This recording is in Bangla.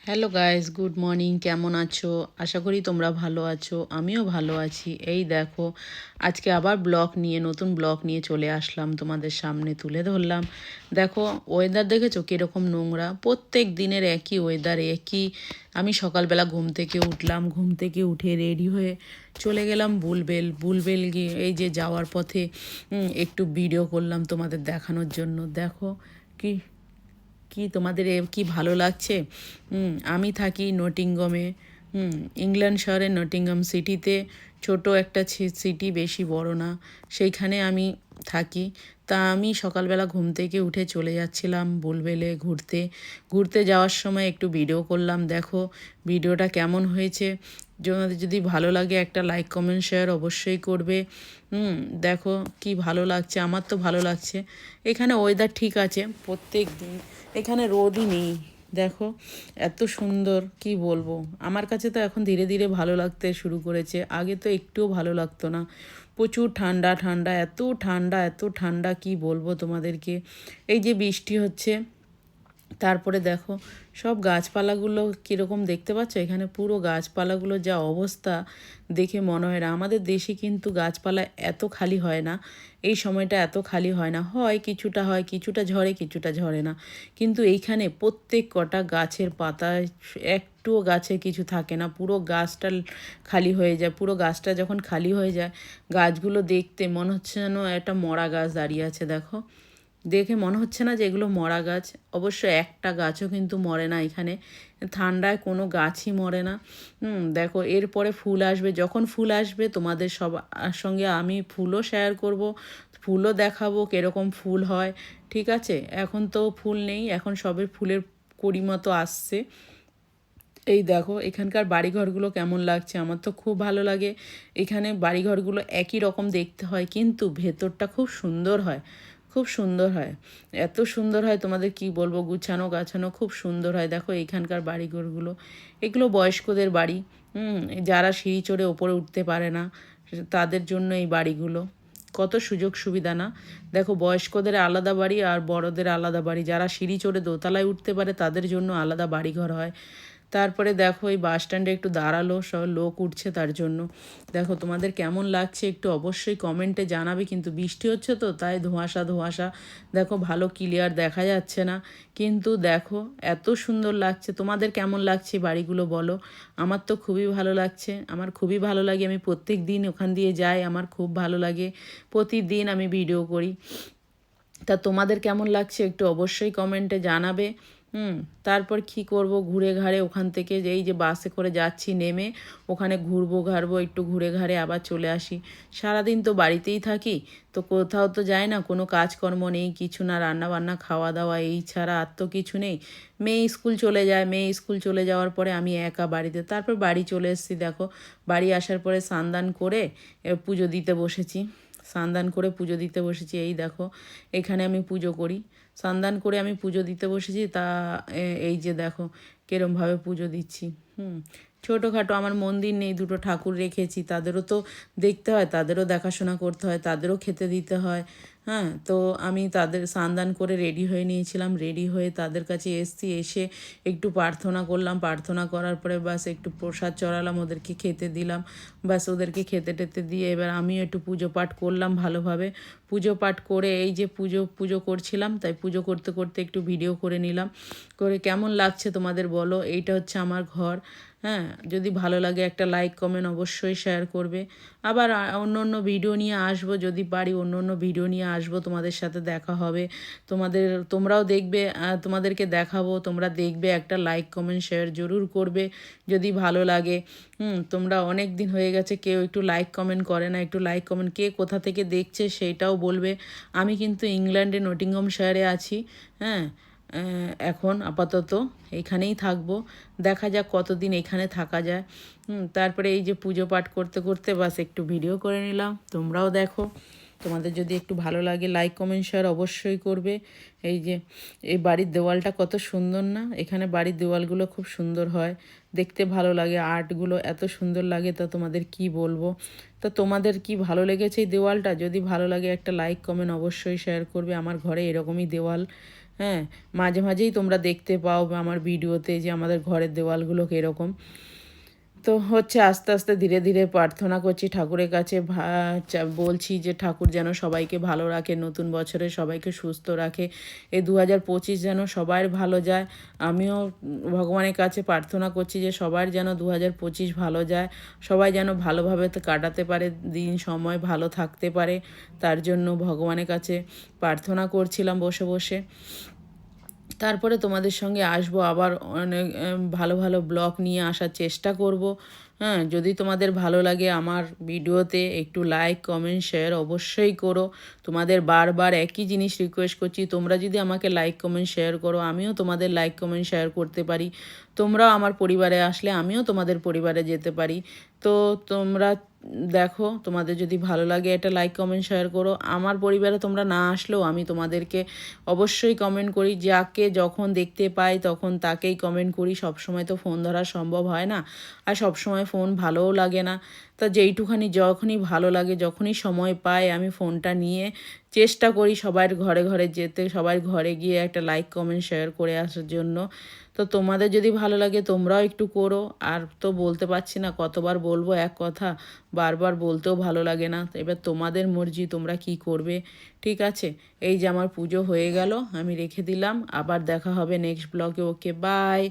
Hello guys, good morning. কেমন আছো? আশা করি তোমরা ভালো আছো। আমিও ভালো আছি। এই দেখো, আজকে আবার নতুন ব্লগ নিয়ে চলে আসলাম, তোমাদের সামনে তুলে ধরলাম। দেখো, ওয়েদার দেখেছো কীরকম নোংরা। প্রত্যেক দিনের একই ওয়েদার, একই। আমি সকালবেলা ঘুম থেকে উঠলাম, ঘুম থেকে উঠে রেডি হয়ে চলে গেলাম বুলবেল গিয়ে এই যে যাওয়ার পথে একটু ভিডিও করলাম তোমাদের দেখানোর জন্য। দেখো কি কি তোমাদের কি ভালো লাগছে। আমি থাকি নটিংহামে। ইংল্যান্ড শহরের নটিংহাম সিটিতে, ছোট একটা সিটি, বেশি বড় না। সেইখানে আমি থাকি। তা আমি সকালবেলা ঘুম থেকে উঠে চলে যাচ্ছিলাম বুলবেলে ঘুরতে। ঘুরতে যাওয়ার সময় একটু ভিডিও করলাম। দেখো ভিডিওটা কেমন হয়েছে। তোমাদের যদি ভালো লাগে একটা লাইক কমেন্ট শেয়ার অবশ্যই করবে। দেখো কি ভালো লাগছে, আমার তো ভালো লাগছে। এখানে ওয়েদার ঠিক আছে প্রত্যেক দিন, এখানে রোদই নেই। দেখো এত সুন্দর, কি বলবো। আমার কাছে তো এখন ধীরে ধীরে ভালো লাগতে শুরু করেছে, আগে তো একটুও ভালো লাগতো না। প্রচুর ঠান্ডা ঠান্ডা, এত ঠান্ডা কি বলবো তোমাদেরকে। এই যে বৃষ্টি হচ্ছে, তারপরে দেখো সব গাছপালাগুলো কীরকম দেখতে পাচ্ছ। এখানে পুরো গাছপালাগুলো যা অবস্থা, দেখে মনে হয় না। আমাদের দেশে কিন্তু গাছপালা এত খালি হয় না, এই সময়টা এত খালি হয় না। হয় কিছুটা ঝরে কিছুটা ঝরে না। কিন্তু এইখানে প্রত্যেক কটা গাছের পাতায় একটুও গাছে কিছু থাকে না, পুরো গাছটা খালি হয়ে যায়। পুরো গাছটা যখন খালি হয়ে যায়, গাছগুলো দেখতে মনে হচ্ছে যেন একটা মরা গাছ দাঁড়িয়ে আছে। দেখো, দেখে মনে হচ্ছে না যে এগুলো মরা গাছ। অবশ্য একটা গাছও কিন্তু মরে না এখানে, ঠান্ডায় কোনো গাছই মরে না। দেখো এরপরে ফুল আসবে, যখন ফুল আসবে তোমাদের সঙ্গে আমি ফুলও শেয়ার করব, ফুলও দেখাবো কীরকম ফুল হয়। ঠিক আছে, এখন তো ফুল নেই, এখন সবে ফুলের কড়ি মতো আসছে। এই দেখো এখানকার বাড়িঘরগুলো কেমন লাগছে, আমার তো খুব ভালো লাগে। এখানে বাড়িঘরগুলো একই রকম দেখতে হয়, কিন্তু ভেতরটা খুব সুন্দর হয়, খুব সুন্দর হয়। এত সুন্দর হয় তোমাদের কি বলবো, গুছানো গাছানো খুব সুন্দর হয়। দেখো এইখানকার বাড়িঘরগুলো, এগুলো বয়স্কদের বাড়ি। যারা সিঁড়ি চড়ে ওপরে উঠতে পারে না, তাদের জন্য এই বাড়িগুলো। কত সুযোগ সুবিধা না। দেখো বয়স্কদের আলাদা বাড়ি আর বড়দের আলাদা বাড়ি, যারা সিঁড়ি চড়ে দোতলায় উঠতে পারে তাদের জন্য আলাদা বাড়িঘর হয়। তারপরে দেখো এই বাস স্ট্যান্ডে একটু দাঁড়ালো, সব লোক উঠছে তার জন্য। দেখো তোমাদের কেমন লাগছে একটু অবশ্যই কমেন্টে জানাবে। কিন্তু বৃষ্টি হচ্ছে তো, তাই ধোঁয়াশা ধোঁয়াশা। দেখো ভালো ক্লিয়ার দেখা যাচ্ছে না, কিন্তু দেখো এত সুন্দর লাগছে। তোমাদের কেমন লাগছে বাড়িগুলো বলো। আমার তো খুবই ভালো লাগছে, আমার খুবই ভালো লাগে। আমি প্রত্যেক দিন ওখান দিয়ে যাই, আমার খুব ভালো লাগে। প্রতিদিন আমি ভিডিও করি। তা তোমাদের কেমন লাগছে একটু অবশ্যই কমেন্টে জানাবে। তারপর কি করব, ঘুরে ঘাড়ে ওখান থেকে এই যে বাসে করে যাচ্ছি, নেমে ওখানে ঘাড়বো, একটু ঘুরে ঘাড়ে আবার চলে আসি। সারাদিন তো বাড়িতেই থাকি, তো কোথাও তো যাই না, কোনো কাজকর্ম নেই কিছু না, রান্না বান্না খাওয়া দাওয়া এই ছাড়া আর তো কিছু নেই। মেয়ে স্কুল চলে যায়, মেয়ে স্কুল চলে যাওয়ার পরে আমি একা বাড়িতে। তারপর বাড়ি চলে এসেছি। দেখো বাড়ি আসার পরে স্নান করে পুজো দিতে বসেছি। স্নান করে পুজো দিতে বসেছি। এই দেখো এখানে আমি পুজো করি, স্নান করে আমি পুজো দিতে বসেছি। তা এই যে দেখো কিরমভাবে পুজো দিচ্ছি। ছোটোখাটো আমার মন্দির নেই, দুটো ঠাকুর রেখেছি, তাদেরও তো দেখতে হয়, তাদেরও দেখাশোনা করতে হয়, তাদেরও খেতে দিতে হয়। হ্যাঁ, তো আমি তাদের স্নান করে রেডি হয়ে নিয়েছিলাম, রেডি হয়ে তাদের কাছে এসছি। এসে একটু প্রার্থনা করলাম, প্রার্থনা করার পরে বাস একটু প্রসাদ চড়ালাম, ওদেরকে খেতে দিলাম। বাস ওদেরকে খেতে টেতে দিয়ে এবার আমিও একটু পুজো পাঠ করলাম ভালোভাবে। পুজো পাঠ করে এই যে পুজো করছিলাম, তাই পুজো করতে করতে একটু ভিডিও করে নিলাম। করে কেমন লাগছে তোমাদের বলো। এইটা হচ্ছে আমার ঘর। হ্যাঁ, যদি ভালো লাগে একটা লাইক কমেন্ট অবশ্যই শেয়ার করবে। আবার অন্য অন্য ভিডিও নিয়ে আসবো, যদি পারি অন্য অন্য ভিডিও নিয়ে আসবো, তোমাদের সাথে দেখা হবে। তোমরাও দেখবে, তোমাদেরকে দেখাবো, তোমরা দেখবে, একটা লাইক কমেন্ট শেয়ার জরুর করবে যদি ভালো লাগে। তোমরা অনেক দিন হয়ে গেছে কেউ একটু লাইক কমেন্ট করে না, একটু লাইক কমেন্ট, কে কোথা থেকে দেখছে সেইটাও বলবে। আমি কিন্তু ইংল্যান্ডে নটিংহামশায়ারে আছি। হ্যাঁ, এখন আপাতত এখানেই থাকবো, দেখা যাক কতদিন এখানে থাকা যায়। তারপরে এই যে পুজো পাঠ করতে করতে বাস একটু ভিডিও করে নিলাম, তোমরাও দেখো। তোমাদের যদি একটু ভালো লাগে লাইক কমেন্ট শেয়ার অবশ্যই করবে। এই যে এই বাড়ির দেওয়ালটা কত সুন্দর না, এখানে বাড়ির দেওয়ালগুলো খুব সুন্দর হয়, দেখতে ভালো লাগে, আর্টগুলো এত সুন্দর লাগে, তা তোমাদের কি বলবো। তা তোমাদের কি ভালো লেগেছে এই দেওয়ালটা, যদি ভালো লাগে একটা লাইক কমেন্ট অবশ্যই শেয়ার করবে। আমার ঘরে এরকমই দেওয়াল, হ্যাঁ, মাঝে মাঝেই তোমরা দেখতে পাও আমার ভিডিওতে যে আমাদের ঘরের দেওয়ালগুলো কীরকম। তো হচ্ছে আস্তে আস্তে ধীরে ধীরে প্রার্থনা করছি ঠাকুরের কাছে, বলছি যে ঠাকুর যেন সবাইকে ভালো রাখে, নতুন বছরে সবাইকে সুস্থ রাখে, এই 2025 যেন সবার ভালো যায়। আমিও ভগবানের কাছে প্রার্থনা করছি যে সবার যেন 2025 ভালো যায়, সবাই যেন ভালোভাবে কাটাতে পারে দিন, সময় ভালো থাকতে পারে। তার জন্য ভগবানের কাছে প্রার্থনা করছিলাম বসে বসে। তারপরে তোমাদের সঙ্গে আসবো আবার, অনেক ভালো ভালো ব্লগ নিয়ে আসার চেষ্টা করব। হ্যাঁ, যদি তোমাদের ভালো লাগে আমার ভিডিওতে একটু লাইক কমেন্ট শেয়ার অবশ্যই করো। তোমাদের বারবার একই জিনিস রিকোয়েস্ট করছি, তোমরা যদি আমাকে লাইক কমেন্ট শেয়ার করো আমিও তোমাদের লাইক কমেন্ট শেয়ার করতে পারি। তোমরাও আমার পরিবারে আসলে আমিও তোমাদের পরিবারে যেতে পারি। তো তোমরা দেখো, তোমাদের যদি ভালো লাগে এটা লাইক কমেন্ট শেয়ার করো। আমার পরিবারে তোমরা না আসলেও আমি তোমাদেরকে অবশ্যই কমেন্ট করি, যাকে যখন দেখতে পাই তখন তাকেই কমেন্ট করি। সবসময় তো ফোন ধরা সম্ভব হয় না, আর সবসময় ফোন ভালোও লাগে না। তা যেইটুখানি যখনই ভালো লাগে, যখনই সময় পাই আমি ফোনটা নিয়ে চেষ্টা করি সবার ঘরে ঘরে যেতে, সবার ঘরে গিয়ে একটা লাইক কমেন্ট শেয়ার করে আসার জন্য। তো তোমাদের যদি ভালো লাগে তোমরাও একটু করো। আর তো বলতে পারছি না, কতবার বলবো এক কথা, বারবার বলতেও ভালো লাগে না। এবার তোমাদের মর্জি, তোমরা কি করবে। ঠিক আছে, এই যে আমার পুজো হয়ে গেল, আমি রেখে দিলাম। আবার দেখা হবে নেক্সট ব্লগে। ওকে, বাই।